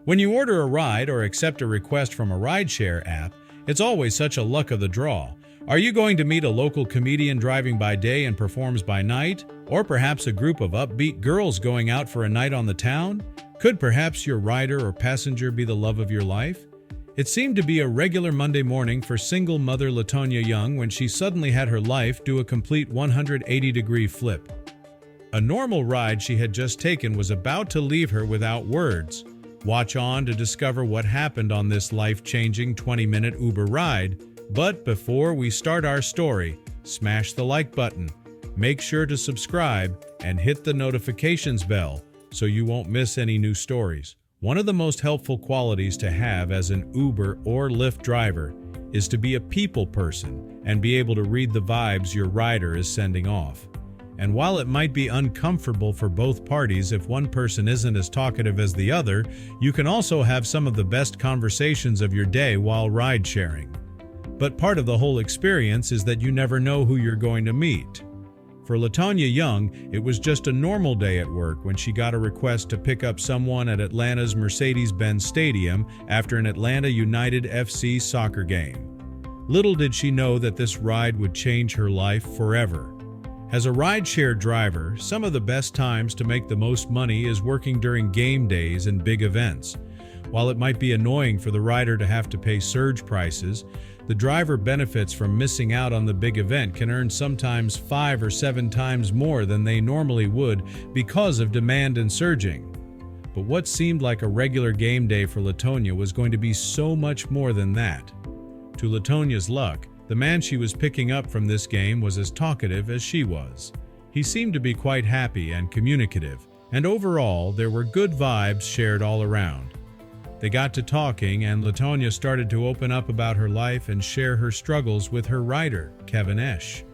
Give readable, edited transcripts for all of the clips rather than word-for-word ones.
When you order a ride or accept a request from a rideshare app, it's always such a luck of the draw. Are you going to meet a local comedian driving by day and performs by night? Or perhaps a group of upbeat girls going out for a night on the town? Could perhaps your rider or passenger be the love of your life? It seemed to be a regular Monday morning for single mother Latona Young when she suddenly had her life do a complete 180-degree flip. A normal ride she had just taken was about to leave her without words. Watch on to discover what happened on this life-changing 20-minute Uber ride. But before we start our story, smash the like button, make sure to subscribe, and hit the notifications bell so you won't miss any new stories. One of the most helpful qualities to have as an Uber or Lyft driver is to be a people person and be able to read the vibes your rider is sending off. And while it might be uncomfortable for both parties if one person isn't as talkative as the other, you can also have some of the best conversations of your day while ride sharing. But part of the whole experience is that you never know who you're going to meet. For Latona Young, it was just a normal day at work when she got a request to pick up someone at Atlanta's Mercedes-Benz Stadium after an Atlanta United FC soccer game. Little did she know that this ride would change her life forever. As a rideshare driver, some of the best times to make the most money is working during game days and big events. While it might be annoying for the rider to have to pay surge prices, the driver benefits from missing out on the big event can earn sometimes 5 or 7 times more than they normally would because of demand and surging. But what seemed like a regular game day for Latona was going to be so much more than that. To Latona's luck, the man she was picking up from this game was as talkative as she was. He seemed to be quite happy and communicative, and overall there were good vibes shared all around. They got to talking, and Latona started to open up about her life and share her struggles with her rider, Kevin Esch.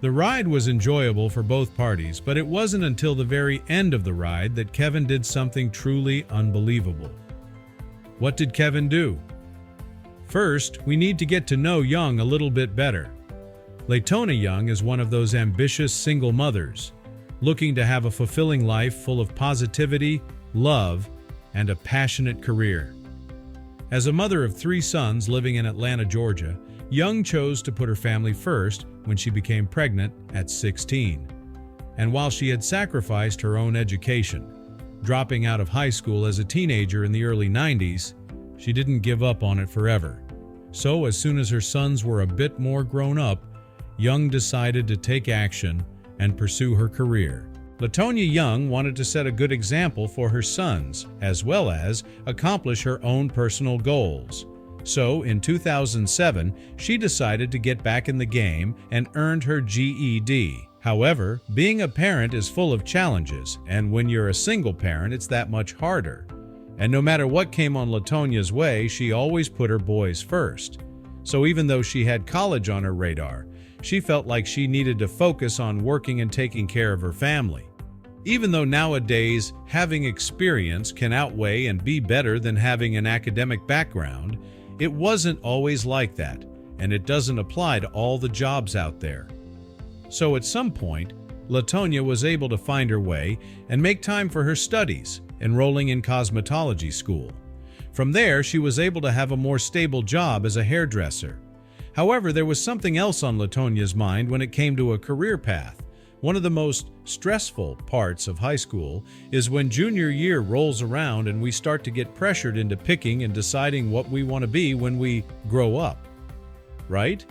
The ride was enjoyable for both parties, but it wasn't until the very end of the ride that Kevin did something truly unbelievable. What did Kevin do? First, we need to get to know Young a little bit better. Latona Young is one of those ambitious single mothers, looking to have a fulfilling life full of positivity, love, and a passionate career. As a mother of 3 sons living in Atlanta, Georgia, Young chose to put her family first when she became pregnant at 16. And while she had sacrificed her own education, dropping out of high school as a teenager in the early 90s, she didn't give up on it forever. So as soon as her sons were a bit more grown up, Young decided to take action and pursue her career. Latona Young wanted to set a good example for her sons, as well as accomplish her own personal goals. So, in 2007, she decided to get back in the game and earned her GED. However, being a parent is full of challenges, and when you're a single parent, it's that much harder. And no matter what came on Latona's way, she always put her boys first. So even though she had college on her radar, she felt like she needed to focus on working and taking care of her family. Even though nowadays having experience can outweigh and be better than having an academic background, it wasn't always like that, and it doesn't apply to all the jobs out there. So at some point, Latona was able to find her way and make time for her studies, enrolling in cosmetology school. From there, she was able to have a more stable job as a hairdresser. However, there was something else on Latona's mind when it came to a career path. One of the most stressful parts of high school is when junior year rolls around and we start to get pressured into picking and deciding what we want to be when we grow up, right?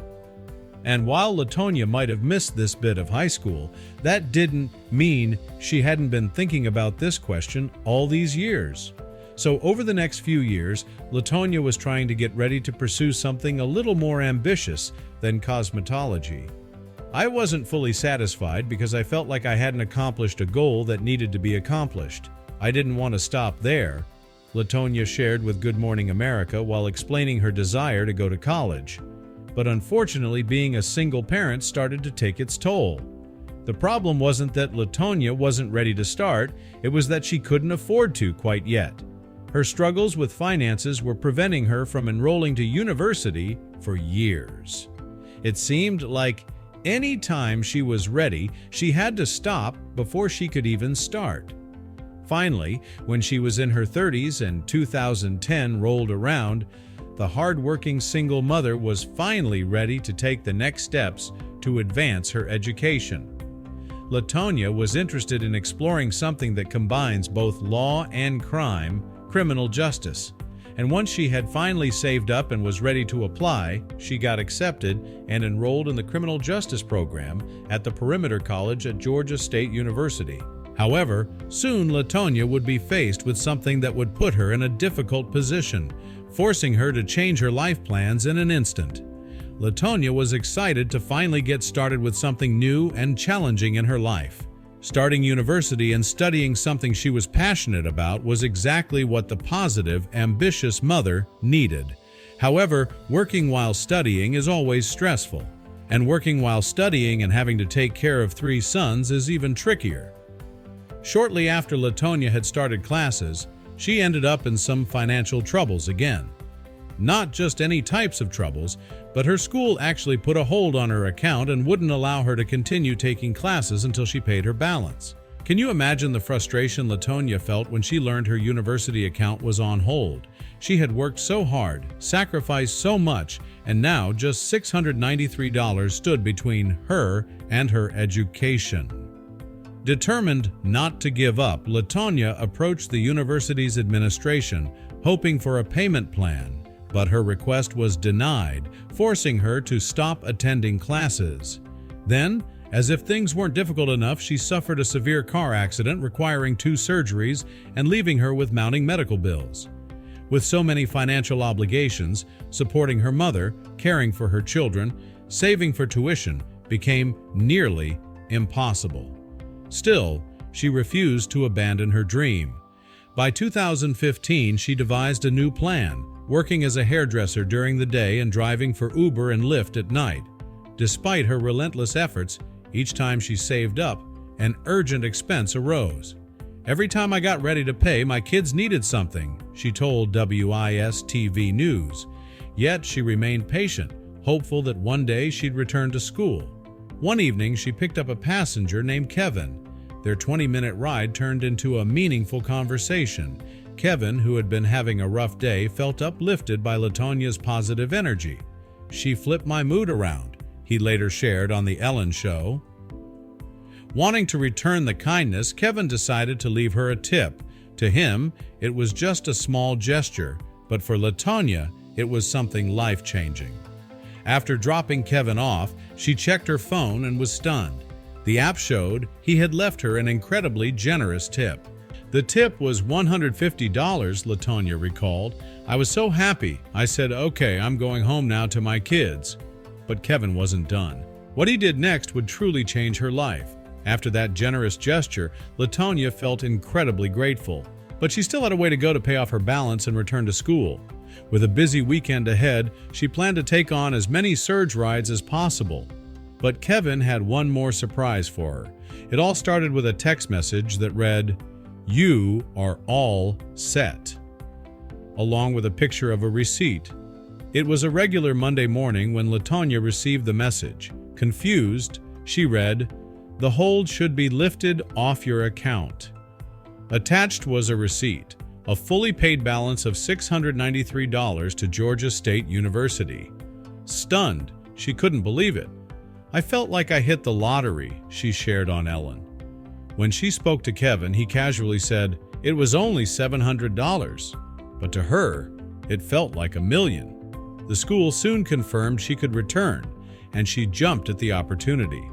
And while Latona might have missed this bit of high school, that didn't mean she hadn't been thinking about this question all these years. So over the next few years, Latona was trying to get ready to pursue something a little more ambitious than cosmetology. I wasn't fully satisfied because I felt like I hadn't accomplished a goal that needed to be accomplished. I didn't want to stop there, Latona shared with Good Morning America while explaining her desire to go to college. But unfortunately, being a single parent started to take its toll. The problem wasn't that Latona wasn't ready to start, it was that she couldn't afford to quite yet. Her struggles with finances were preventing her from enrolling to university for years. It seemed like any time she was ready, she had to stop before she could even start. Finally, when she was in her 30s and 2010 rolled around, the hard-working single mother was finally ready to take the next steps to advance her education. Latona was interested in exploring something that combines both law and crime, criminal justice. And once she had finally saved up and was ready to apply, she got accepted and enrolled in the criminal justice program at the Perimeter College at Georgia State University. However, soon Latona would be faced with something that would put her in a difficult position, forcing her to change her life plans in an instant. Latona was excited to finally get started with something new and challenging in her life. Starting university and studying something she was passionate about was exactly what the positive, ambitious mother needed. However, working while studying is always stressful, and working while studying and having to take care of 3 sons is even trickier. Shortly after Latona had started classes, she ended up in some financial troubles again. Not just any types of troubles, but her school actually put a hold on her account and wouldn't allow her to continue taking classes until she paid her balance. Can you imagine the frustration Latona felt when she learned her university account was on hold? She had worked so hard, sacrificed so much, and now just $693 stood between her and her education. Determined not to give up, Latona approached the university's administration, hoping for a payment plan. But her request was denied, forcing her to stop attending classes. Then, as if things weren't difficult enough, she suffered a severe car accident requiring 2 surgeries and leaving her with mounting medical bills. With so many financial obligations, supporting her mother, caring for her children, saving for tuition became nearly impossible. Still, she refused to abandon her dream. By 2015, she devised a new plan, working as a hairdresser during the day and driving for Uber and Lyft at night. Despite her relentless efforts, each time she saved up, an urgent expense arose. "Every time I got ready to pay, my kids needed something," she told WIS-TV News. Yet she remained patient, hopeful that one day she'd return to school. One evening, she picked up a passenger named Kevin. Their 20-minute ride turned into a meaningful conversation. Kevin, who had been having a rough day, felt uplifted by Latona's positive energy. "She flipped my mood around," he later shared on The Ellen Show. Wanting to return the kindness, Kevin decided to leave her a tip. To him, it was just a small gesture, but for Latona, it was something life-changing. After dropping Kevin off, she checked her phone and was stunned. The app showed he had left her an incredibly generous tip. The tip was $150, Latona recalled. "I was so happy. I said, okay, I'm going home now to my kids." But Kevin wasn't done. What he did next would truly change her life. After that generous gesture, Latona felt incredibly grateful. But she still had a way to go to pay off her balance and return to school. With a busy weekend ahead, she planned to take on as many surge rides as possible. But Kevin had one more surprise for her. It all started with a text message that read, "You are all set," along with a picture of a receipt. It was a regular Monday morning when Latona received the message. Confused, she read, "The hold should be lifted off your account." Attached was a receipt, a fully paid balance of $693 to Georgia State University. Stunned, she couldn't believe it. "I felt like I hit the lottery," she shared on Ellen. When she spoke to Kevin, he casually said, "It was only $700. But to her, it felt like $1 million. The school soon confirmed she could return, and she jumped at the opportunity.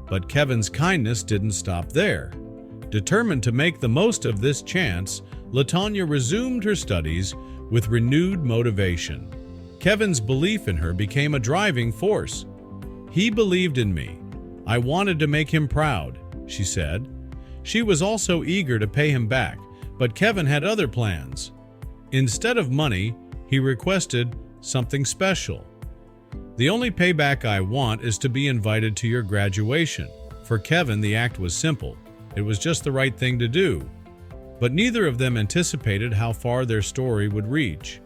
But Kevin's kindness didn't stop there. Determined to make the most of this chance, Latona resumed her studies with renewed motivation. Kevin's belief in her became a driving force. "He believed in me. I wanted to make him proud," she said. She was also eager to pay him back, but Kevin had other plans. Instead of money, he requested something special. "The only payback I want is to be invited to your graduation." For Kevin, the act was simple. It was just the right thing to do. But neither of them anticipated how far their story would reach.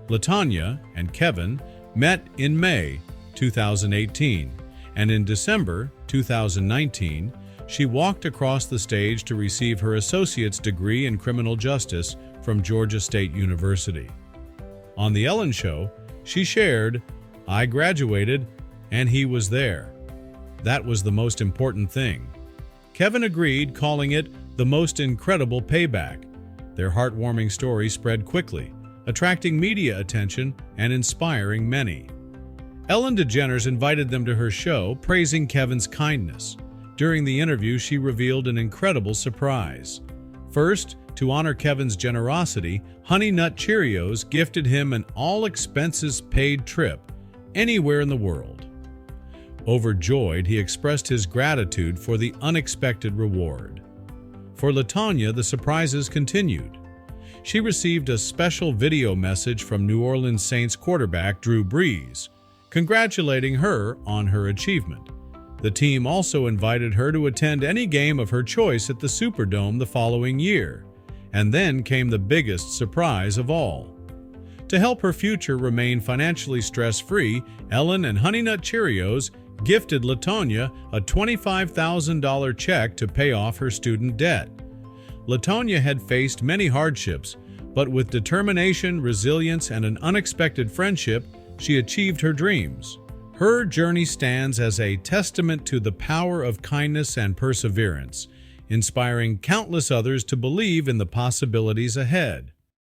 Latona and Kevin met in May 2018, and in December 2019, she walked across the stage to receive her associate's degree in criminal justice from Georgia State University. On The Ellen Show, she shared, "I graduated, and he was there. That was the most important thing." Kevin agreed, calling it the most incredible payback. Their heartwarming story spread quickly, attracting media attention and inspiring many. Ellen DeGeneres invited them to her show, praising Kevin's kindness. During the interview, she revealed an incredible surprise. First, to honor Kevin's generosity, Honey Nut Cheerios gifted him an all-expenses-paid trip anywhere in the world. Overjoyed, he expressed his gratitude for the unexpected reward. For Latona, the surprises continued. She received a special video message from New Orleans Saints quarterback Drew Brees, congratulating her on her achievement. The team also invited her to attend any game of her choice at the Superdome the following year. And then came the biggest surprise of all. To help her future remain financially stress-free, Ellen and Honey Nut Cheerios gifted Latona a $25,000 check to pay off her student debt. Latona had faced many hardships, but with determination, resilience, and an unexpected friendship, she achieved her dreams. Her journey stands as a testament to the power of kindness and perseverance, inspiring countless others to believe in the possibilities ahead.